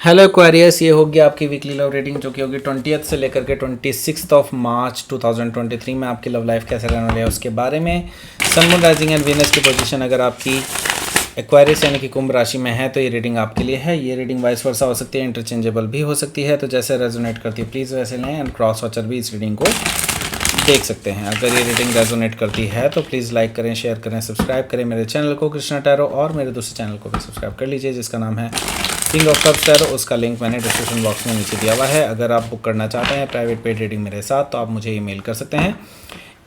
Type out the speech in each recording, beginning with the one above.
Hello Aquarius, ये होगी आपकी वीकली लव रीडिंग जो कि होगी 20th से लेकर के 26 मार्च 2023 में आपकी लव लाइफ कैसे रहने वाली है उसके बारे में। सन, मून, राइजिंग एंड वीनस की पोजीशन अगर आपकी एक्वेरियस यानी कि कुंभ राशि में है तो ये रीडिंग आपके लिए है। ये रीडिंग वाइस वर्सा हो सकती है, इंटरचेंजेबल भी हो सकती है, तो जैसे रेजोनेट करती है प्लीज़ वैसे लें। एंड क्रॉस वॉचर भी इस रीडिंग को देख सकते हैं। अगर ये रीडिंग रेजोनेट करती है तो प्लीज़ लाइक करें, शेयर करें, सब्सक्राइब करें मेरे चैनल को कृष्णा टैरो, और मेरे दूसरे चैनल को भी सब्सक्राइब कर लीजिए जिसका नाम है किंग ऑफ कप्स टैरो। उसका लिंक मैंने डिस्क्रिप्शन बॉक्स में नीचे दिया हुआ है। अगर आप बुक करना चाहते हैं प्राइवेट पेड रीडिंग मेरे साथ तो आप मुझे ईमेल कर सकते हैं।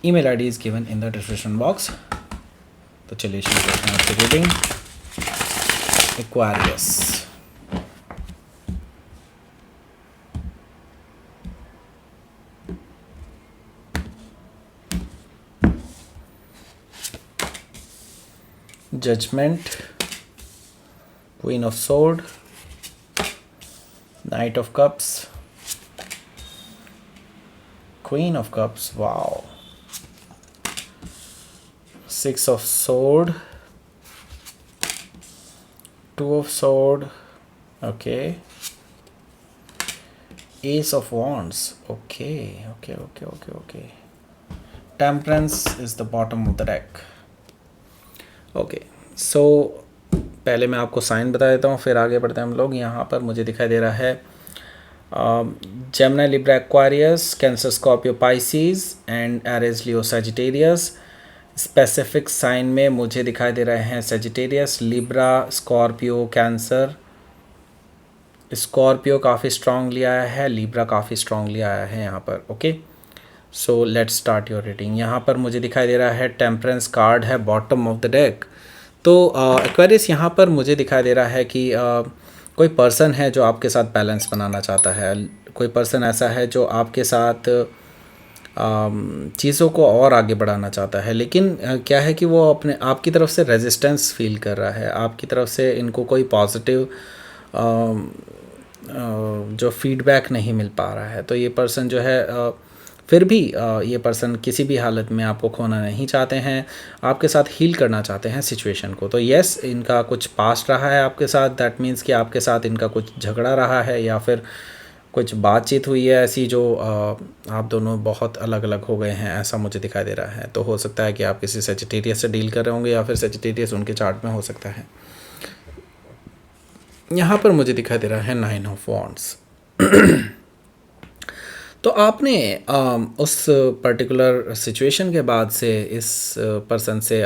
Email ID is given in the description box. तो चलिए शुरू करते हैं आपकी reading. Aquarius, judgement, queen of sword, knight of cups, queen of cups, wow, six of sword, two of sword, okay, ace of wands, okay okay okay okay okay, temperance is the bottom of the deck. Okay, so पहले मैं आपको sign बता देता हूँ फिर आगे बढ़ते हैं हम लोग। यहाँ पर मुझे दिखाई दे रहा है Gemini, Libra, Aquarius, Cancer, Scorpio, Pisces and Aries, Leo, Sagittarius. Specific sign में मुझे दिखाई दे रहे हैं Sagittarius, Libra, Scorpio, Cancer. Scorpio काफ़ी स्ट्रांगली आया है, लिब्रा काफ़ी स्ट्रांगली आया है यहाँ पर। Okay, so let's start your reading. यहाँ पर मुझे दिखाई दे रहा है टेम्परेंस कार्ड है बॉटम ऑफ द डेक। तो एक्वेरियस यहाँ पर मुझे दिखाई दे रहा है कि कोई पर्सन है जो आपके साथ बैलेंस बनाना चाहता है। कोई पर्सन ऐसा है जो आपके साथ चीज़ों को और आगे बढ़ाना चाहता है, लेकिन क्या है कि वो अपने आपकी तरफ से रेजिस्टेंस फील कर रहा है। आपकी तरफ से इनको कोई पॉजिटिव जो फीडबैक नहीं मिल पा रहा है। तो ये पर्सन जो है फिर भी ये पर्सन किसी भी हालत में आपको खोना नहीं चाहते हैं, आपके साथ हील करना चाहते हैं सिचुएशन को। तो येस, इनका कुछ पास्ट रहा है आपके साथ। दैट मीन्स कि आपके साथ इनका कुछ झगड़ा रहा है या फिर कुछ बातचीत हुई है ऐसी जो आप दोनों बहुत अलग अलग हो गए हैं, ऐसा मुझे दिखाई दे रहा है। तो हो सकता है कि आप किसी सेजिटेरियस से डील कर रहे होंगे या फिर सेजिटेरियस उनके चार्ट में हो सकता है। यहाँ पर मुझे दिखाई दे रहा है नाइन ऑफ वॉन्ड्स। तो आपने उस पर्टिकुलर सिचुएशन के बाद से इस पर्सन से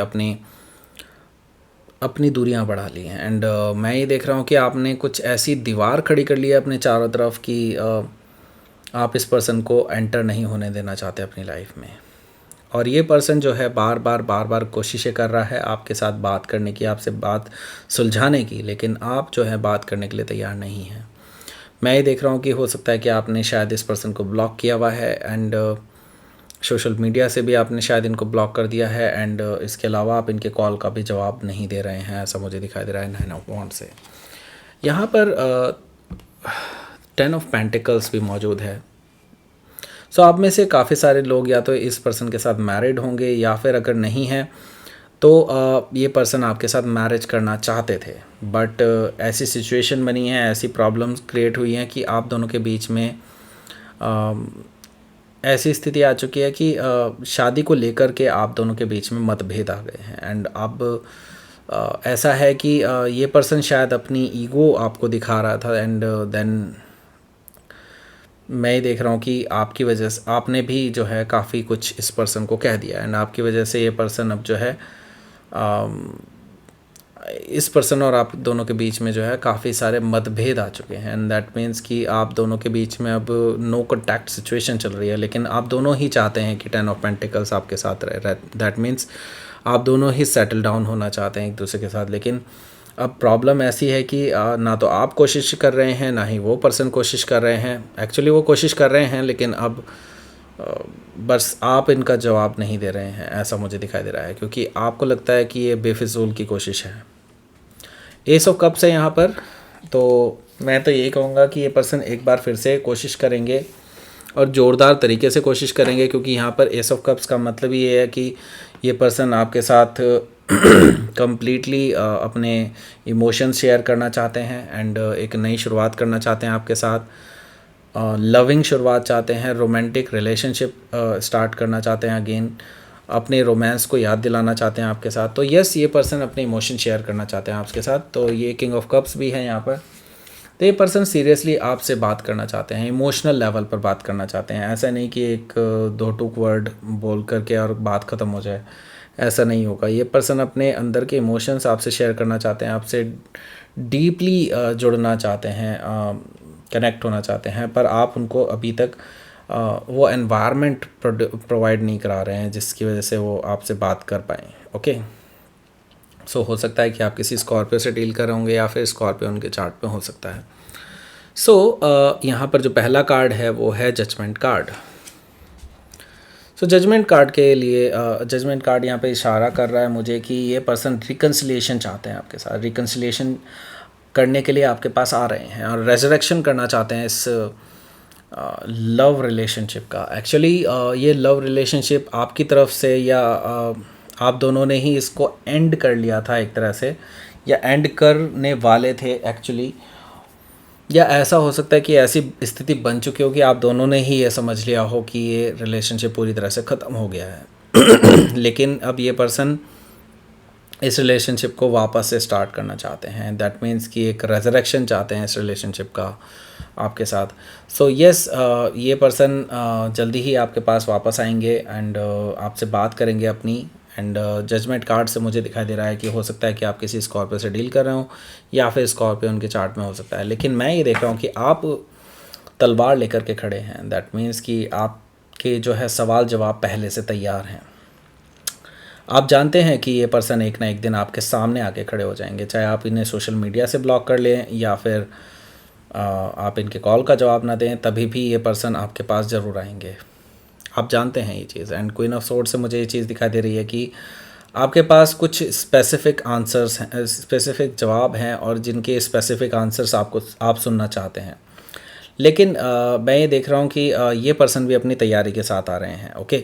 अपनी दूरियां बढ़ा ली हैं। एंड मैं ये देख रहा हूँ कि आपने कुछ ऐसी दीवार खड़ी कर ली है अपने चारों तरफ कि आप इस पर्सन को एंटर नहीं होने देना चाहते अपनी लाइफ में। और ये पर्सन जो है बार बार कोशिशें कर रहा है आपके साथ बात करने की, आपसे बात सुलझाने की, लेकिन आप जो है बात करने के लिए तैयार नहीं हैं। मैं ये देख रहा हूँ कि हो सकता है कि आपने शायद इस पर्सन को ब्लॉक किया हुआ है, एंड सोशल मीडिया से भी आपने शायद इनको ब्लॉक कर दिया है, एंड इसके अलावा आप इनके कॉल का भी जवाब नहीं दे रहे हैं, ऐसा मुझे दिखाई दे रहा है नाइन ऑफ वॉन्ड्स से। यहाँ पर 10 ऑफ पेंटिकल्स भी मौजूद है। सो आप में से काफ़ी सारे लोग या तो इस पर्सन के साथ मैरिड होंगे या फिर अगर नहीं है तो ये पर्सन आपके साथ मैरिज करना चाहते थे, बट ऐसी सिचुएशन बनी है, ऐसी प्रॉब्लम्स क्रिएट हुई हैं कि आप दोनों के बीच में ऐसी स्थिति आ चुकी है कि शादी को लेकर के आप दोनों के बीच में मतभेद आ गए हैं। एंड अब ऐसा है कि ये पर्सन शायद अपनी ईगो आपको दिखा रहा था, एंड देन मैं ये देख रहा हूँ कि आपकी वजह से आपने भी जो है काफ़ी कुछ इस पर्सन को कह दिया, एंड आपकी वजह से ये पर्सन अब जो है इस पर्सन और आप दोनों के बीच में जो है काफ़ी सारे मतभेद आ चुके हैं। एंड दैट मीन्स कि आप दोनों के बीच में अब नो कॉन्टैक्ट सिचुएशन चल रही है, लेकिन आप दोनों ही चाहते हैं कि 10 ऑफ पेंटिकल्स आपके साथ रहे। दैट मीन्स आप दोनों ही सेटल डाउन होना चाहते हैं एक दूसरे के साथ। लेकिन अब प्रॉब्लम ऐसी है कि ना तो आप कोशिश कर रहे हैं ना ही वो पर्सन कोशिश कर रहे हैं। एक्चुअली वो कोशिश कर रहे हैं, लेकिन अब बस आप इनका जवाब नहीं दे रहे हैं, ऐसा मुझे दिखाई दे रहा है, क्योंकि आपको लगता है कि ये बेफिजूल की कोशिश है। एस ऑफ कप्स है यहाँ पर। तो मैं तो यही कहूँगा कि ये पर्सन एक बार फिर से कोशिश करेंगे और ज़ोरदार तरीके से कोशिश करेंगे, क्योंकि यहाँ पर एस ऑफ कप्स का मतलब ये है कि ये पर्सन आपके साथ कम्प्लीटली अपने इमोशंस शेयर करना चाहते हैं एंड एक नई शुरुआत करना चाहते हैं आपके साथ, लविंग शुरुआत चाहते हैं, रोमांटिक रिलेशनशिप स्टार्ट करना चाहते हैं अगेन, अपने रोमांस को याद दिलाना चाहते हैं आपके साथ। तो यस, ये पर्सन अपने इमोशन शेयर करना चाहते हैं आपके साथ। तो ये किंग ऑफ कप्स भी है यहाँ पर। तो ये पर्सन सीरियसली आपसे बात करना चाहते हैं, इमोशनल लेवल पर बात करना चाहते हैं। ऐसा नहीं कि एक दो टूक वर्ड बोल करके और बात ख़त्म हो जाए, ऐसा नहीं होगा। ये पर्सन अपने अंदर के इमोशंस आपसे शेयर करना चाहते हैं, आपसे डीपली जुड़ना चाहते हैं, कनेक्ट होना चाहते हैं, पर आप उनको अभी तक वो एनवायरनमेंट प्रोवाइड नहीं करा रहे हैं जिसकी वजह से वो आपसे बात कर पाएँ। ओके, सो हो सकता है कि आप किसी स्कॉर्पियो से डील कर रहे होंगे या फिर स्कॉर्पियो उनके चार्ट पे हो सकता है। सो यहाँ पर जो पहला कार्ड है वो है जजमेंट कार्ड। सो जजमेंट कार्ड के लिए जजमेंट कार्ड यहाँ पे इशारा कर रहा है मुझे कि ये पर्सन रिकन्सिलिएशन चाहते हैं आपके साथ, रिकन्सिलिएशन करने के लिए आपके पास आ रहे हैं और रेजरेक्शन करना चाहते हैं इस लव रिलेशनशिप का। एक्चुअली ये लव रिलेशनशिप आपकी तरफ से या आप दोनों ने ही इसको एंड कर लिया था एक तरह से, या एंड करने वाले थे एक्चुअली, या ऐसा हो सकता है कि ऐसी स्थिति बन चुकी हो कि आप दोनों ने ही ये समझ लिया हो कि ये रिलेशनशिप पूरी तरह से ख़त्म हो गया है लेकिन अब ये पर्सन इस रिलेशनशिप को वापस से स्टार्ट करना चाहते हैं। दैट मीन्स कि एक रेजरेक्शन चाहते हैं इस रिलेशनशिप का आपके साथ। सो यस, ये पर्सन जल्दी ही आपके पास वापस आएंगे एंड आपसे बात करेंगे अपनी। एंड जजमेंट कार्ड से मुझे दिखाई दे रहा है कि हो सकता है कि आप किसी स्कॉर्पियो से डील कर रहे हो या फिर स्कॉर्पियो उनके चार्ट में हो सकता है। लेकिन मैं ये देख रहा हूँ कि आप तलवार लेकर के खड़े हैं। दैट मीन्स कि आपके जो है सवाल जवाब पहले से तैयार हैं। आप जानते हैं कि ये पर्सन एक ना एक दिन आपके सामने आके खड़े हो जाएंगे, चाहे आप इन्हें सोशल मीडिया से ब्लॉक कर लें या फिर आप इनके कॉल का जवाब ना दें, तभी भी ये पर्सन आपके पास ज़रूर आएंगे। आप जानते हैं ये चीज़। एंड क्वीन ऑफ सोर्ड से मुझे ये चीज़ दिखाई दे रही है कि आपके पास कुछ स्पेसिफिक आंसर्स हैं, स्पेसिफिक जवाब हैं और जिनके स्पेसिफिक आंसर्स आप सुनना चाहते हैं। लेकिन मैं ये देख रहा हूँ कि ये पर्सन भी अपनी तैयारी के साथ आ रहे हैं। ओके,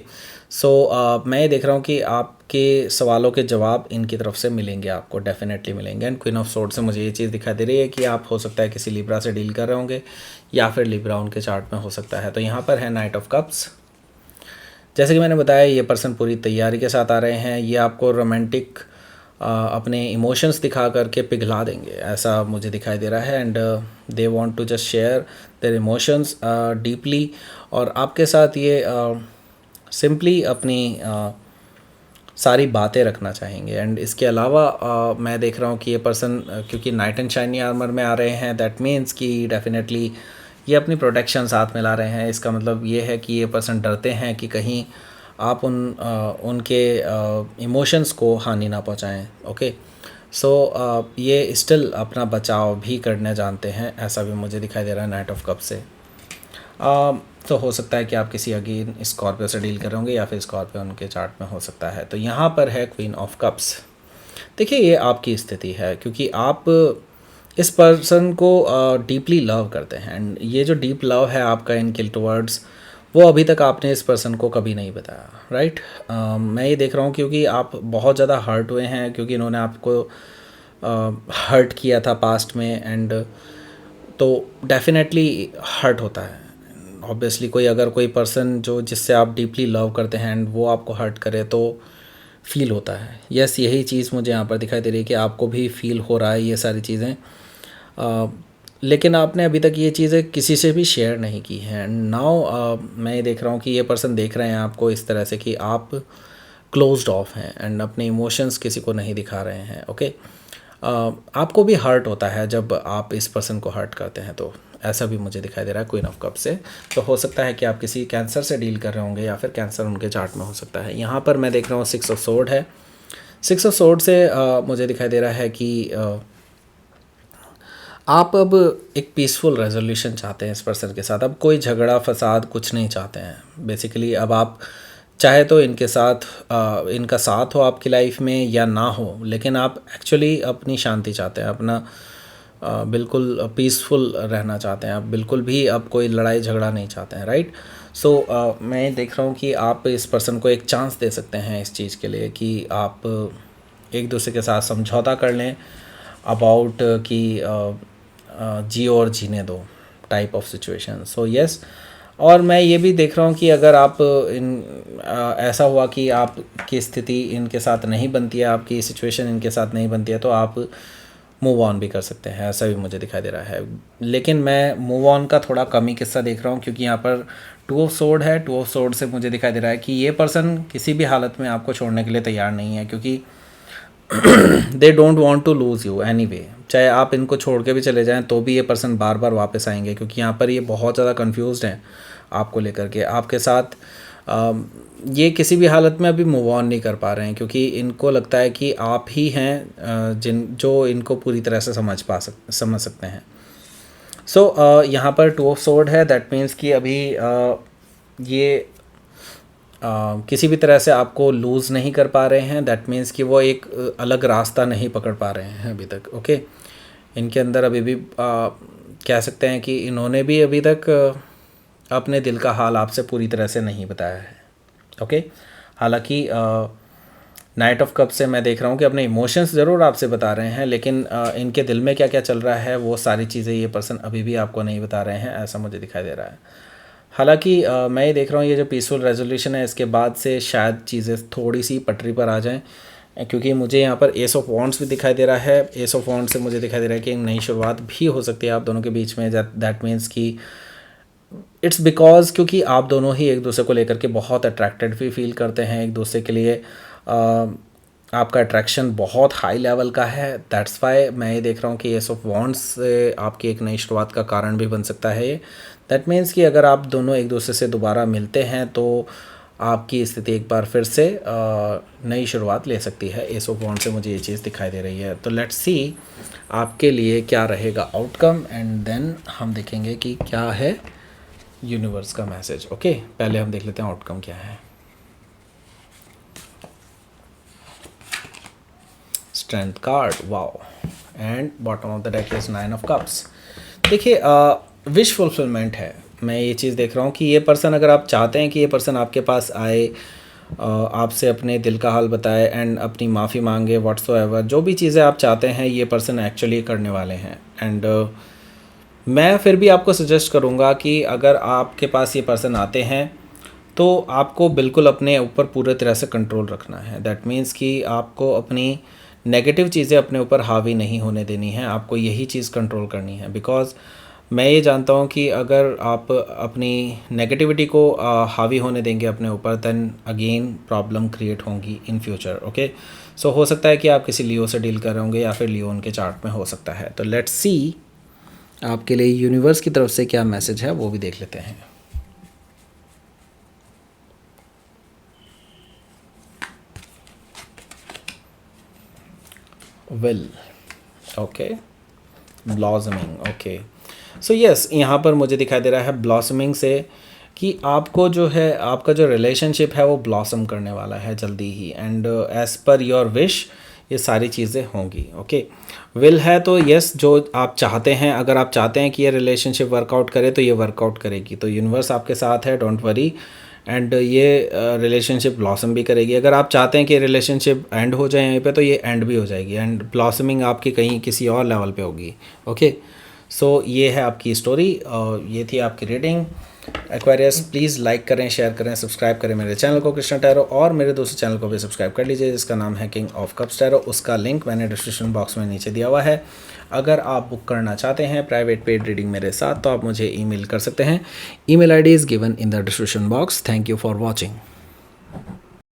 सो मैं ये देख रहा हूँ कि आपके सवालों के जवाब इनकी तरफ से मिलेंगे, आपको डेफिनेटली मिलेंगे। एंड क्वीन ऑफ सोर्ड से मुझे ये चीज़ दिखाई दे रही है कि आप हो सकता है किसी लिब्रा से डील कर रहे होंगे या फिर लिब्रा उनके चार्ट में हो सकता है। तो यहाँ पर है नाइट ऑफ कप्स। जैसे कि मैंने बताया, ये पर्सन पूरी तैयारी के साथ आ रहे हैं। ये आपको रोमांटिक अपने इमोशंस दिखा करके पिघला देंगे, ऐसा मुझे दिखाई दे रहा है। And they want to just share their emotions deeply, और आपके साथ ये सिंपली अपनी सारी बातें रखना चाहेंगे। एंड इसके अलावा मैं देख रहा हूँ कि ये पर्सन क्योंकि नाइट एंड शाइनी आर्मर में आ रहे हैं, दैट मीन्स कि डेफिनेटली ये अपनी प्रोटेक्शन साथ में ला रहे हैं। इसका मतलब ये है कि ये पर्सन डरते हैं कि कहीं आप उनके इमोशंस को हानि ना पहुंचाएं। ओके, सो ये स्टिल अपना बचाव भी करने जानते हैं, ऐसा भी मुझे दिखाई दे रहा है नाइट ऑफ कप से। तो हो सकता है कि आप किसी अगेन स्कॉर्पियो से डील कर होंगे या फिर स्कॉर्पियो उनके चार्ट में हो सकता है। तो यहाँ पर है क्वीन ऑफ कप्स। देखिए, ये आपकी स्थिति है क्योंकि आप इस पर्सन को डीपली लव करते हैं। एंड ये जो डीप लव है आपका इनके टुवर्ड्स, वो अभी तक आपने इस पर्सन को कभी नहीं बताया, राइट। मैं ये देख रहा हूँ क्योंकि आप बहुत ज़्यादा हर्ट हुए हैं क्योंकि इन्होंने आपको हर्ट किया था पास्ट में। एंड तो डेफिनेटली हर्ट होता है ऑब्वियसली। कोई पर्सन जो जिससे आप डीपली लव करते हैं एंड वो आपको हर्ट करे तो फील होता है। यस, यही चीज़ मुझे यहाँ पर दिखाई दे रही है कि आपको भी फील हो रहा है ये सारी चीज़ें, लेकिन आपने अभी तक ये चीज़ें किसी से भी शेयर नहीं की हैं। नाउ मैं ये देख रहा हूँ कि ये पर्सन देख रहे हैं आपको इस तरह से कि आप क्लोज्ड ऑफ हैं एंड अपने इमोशंस किसी को नहीं दिखा रहे हैं। ओके, आपको भी हर्ट होता है जब आप इस पर्सन को हर्ट करते हैं, तो ऐसा भी मुझे दिखाई दे रहा है क्वीन ऑफ कप से। तो हो सकता है कि आप किसी कैंसर से डील कर रहे होंगे या फिर कैंसर उनके चार्ट में हो सकता है। यहाँ पर मैं देख रहा हूँ 6 ऑफ सोर्ड है। 6 ऑफ सोर्ड से मुझे दिखाई दे रहा है कि आप अब एक पीसफुल रेजोल्यूशन चाहते हैं इस पर्सन के साथ। अब कोई झगड़ा फसाद कुछ नहीं चाहते हैं बेसिकली। अब आप चाहे तो इनके साथ इनका साथ हो आपकी लाइफ में या ना हो, लेकिन आप एक्चुअली अपनी शांति चाहते हैं, अपना बिल्कुल पीसफुल रहना चाहते हैं। आप बिल्कुल भी अब कोई लड़ाई झगड़ा नहीं चाहते हैं, राइट। सो मैं देख रहा हूँ कि आप इस पर्सन को एक चांस दे सकते हैं इस चीज़ के लिए कि आप एक दूसरे के साथ समझौता कर लें अबाउट कि जियो और जीने दो type of situation. So yes, और मैं ये भी देख रहा हूँ कि अगर आप ऐसा हुआ कि आपकी स्थिति इनके साथ नहीं बनती है, आपकी सिचुएशन इनके साथ नहीं बनती है, तो आप मूव ऑन भी कर सकते हैं, ऐसा भी मुझे दिखाई दे रहा है। लेकिन मैं मूव ऑन का थोड़ा कम ही किस्सा देख रहा हूँ, क्योंकि यहाँ पर 2 ऑफ सोर्ड है। 2 ऑफ सोर्ड से मुझे दिखाई दे रहा है कि ये पर्सन किसी भी हालत में आपको छोड़ने के लिए तैयार नहीं है, क्योंकि they don't want to lose you anyway. चाहे आप इनको छोड़ के भी चले जाएं तो भी ये पर्सन बार बार वापस आएंगे, क्योंकि यहाँ पर ये बहुत ज़्यादा कंफ्यूज्ड हैं आपको लेकर के। आपके साथ ये किसी भी हालत में अभी मूव ऑन नहीं कर पा रहे हैं, क्योंकि इनको लगता है कि आप ही हैं जो इनको पूरी तरह से समझ सकते हैं। सो यहाँ पर 2 ऑफ सोर्ड है। दैट मीन्स कि अभी ये किसी भी तरह से आपको लूज़ नहीं कर पा रहे हैं। दैट मीन्स कि वो एक अलग रास्ता नहीं पकड़ पा रहे हैं अभी तक। ओके, इनके अंदर अभी भी कह सकते हैं कि इन्होंने भी अभी तक अपने दिल का हाल आपसे पूरी तरह से नहीं बताया है। ओके, हालांकि नाइट ऑफ कप से मैं देख रहा हूँ कि अपने इमोशंस ज़रूर आपसे बता रहे हैं, लेकिन इनके दिल में क्या क्या चल रहा है वो सारी चीज़ें ये पर्सन अभी भी आपको नहीं बता रहे हैं, ऐसा मुझे दिखाई दे रहा है। हालांकि मैं ये देख रहा हूँ ये जो पीसफुल रेजोल्यूशन है इसके बाद से शायद चीज़ें थोड़ी सी पटरी पर आ जाएं, क्योंकि मुझे यहाँ पर एस ऑफ वॉन्ड्स भी दिखाई दे रहा है। एस ऑफ वॉन्ड्स से मुझे दिखाई दे रहा है कि एक नई शुरुआत भी हो सकती है आप दोनों के बीच में। दैट मीन्स कि इट्स बिकॉज क्योंकि आप दोनों ही एक दूसरे को लेकर के बहुत अट्रैक्टेड भी फील करते हैं एक दूसरे के लिए। आपका अट्रैक्शन बहुत हाई लेवल का है। दैट्स वाई मैं ये देख रहा हूँ कि एस ऑफ वॉन्ड्स से आपकी एक नई शुरुआत का कारण भी बन सकता है। दैट मीन्स कि अगर आप दोनों एक दूसरे से दोबारा मिलते हैं तो आपकी स्थिति एक बार फिर से नई शुरुआत ले सकती है। एस ऑफ वॉन्ड से मुझे ये चीज़ दिखाई दे रही है। तो लेट्स सी आपके लिए क्या रहेगा आउटकम, एंड देन हम देखेंगे कि क्या है यूनिवर्स का मैसेज। ओके, पहले हम देख लेते हैं आउटकम क्या है। Strength card, wow, and bottom of the deck is 9 of cups. देखिए, विश फुलफिलमेंट है। मैं ये चीज़ देख रहा हूँ कि ये पर्सन, अगर आप चाहते हैं कि ये पर्सन आपके पास आए, आपसे अपने दिल का हाल बताए एंड अपनी माफ़ी मांगे, व्हाट्सोएवर जो भी चीज़ें आप चाहते हैं ये पर्सन एक्चुअली करने वाले हैं। एंड मैं फिर भी आपको सजेस्ट करूँगा कि अगर आपके पास ये पर्सन आते हैं तो आपको बिल्कुल अपने ऊपर पूरे तरह से कंट्रोल रखना है। दैट मीन्स कि आपको अपनी नेगेटिव चीज़ें अपने ऊपर हावी नहीं होने देनी है, आपको यही चीज़ कंट्रोल करनी है। बिकॉज़ मैं ये जानता हूँ कि अगर आप अपनी नेगेटिविटी को हावी होने देंगे अपने ऊपर, देन अगेन प्रॉब्लम क्रिएट होंगी इन फ्यूचर। ओके, सो हो सकता है कि आप किसी लियो से डील कर रहे होंगे या फिर लियो उनके चार्ट में हो सकता है। तो लेट्स सी आपके लिए यूनिवर्स की तरफ से क्या मैसेज है वो भी देख लेते हैं। Will, okay, blossoming, okay. So yes, यहाँ पर मुझे दिखाई दे रहा है ब्लॉसमिंग से कि आपको जो है, आपका जो रिलेशनशिप है वो ब्लॉसम करने वाला है जल्दी ही, and as per your wish ये सारी चीज़ें होंगी। ओके, विल है तो यस, जो आप चाहते हैं, अगर आप चाहते हैं कि ये रिलेशनशिप वर्कआउट करे तो ये वर्कआउट करेगी। तो यूनिवर्स आपके साथ है, डोंट वरी, एंड ये रिलेशनशिप ब्लॉसम भी करेगी। अगर आप चाहते हैं कि रिलेशनशिप एंड हो जाए यहीं पे तो ये एंड भी हो जाएगी, एंड ब्लॉसमिंग आपकी कहीं किसी और लेवल पे होगी। ओके, सो ये है आपकी स्टोरी और ये थी आपकी रीडिंग। एक्वेरियस, प्लीज़ लाइक करें, शेयर करें, सब्सक्राइब करें मेरे चैनल को कृष्णा टैरो, और मेरे दूसरे चैनल को भी सब्सक्राइब कर लीजिए जिसका नाम है किंग ऑफ कप्स टैरो। उसका लिंक मैंने डिस्क्रिप्शन बॉक्स में नीचे दिया हुआ है। अगर आप बुक करना चाहते हैं प्राइवेट पेड रीडिंग मेरे साथ तो आप मुझे ईमेल कर सकते हैं। Email ID is given in the description box. Thank you for watching.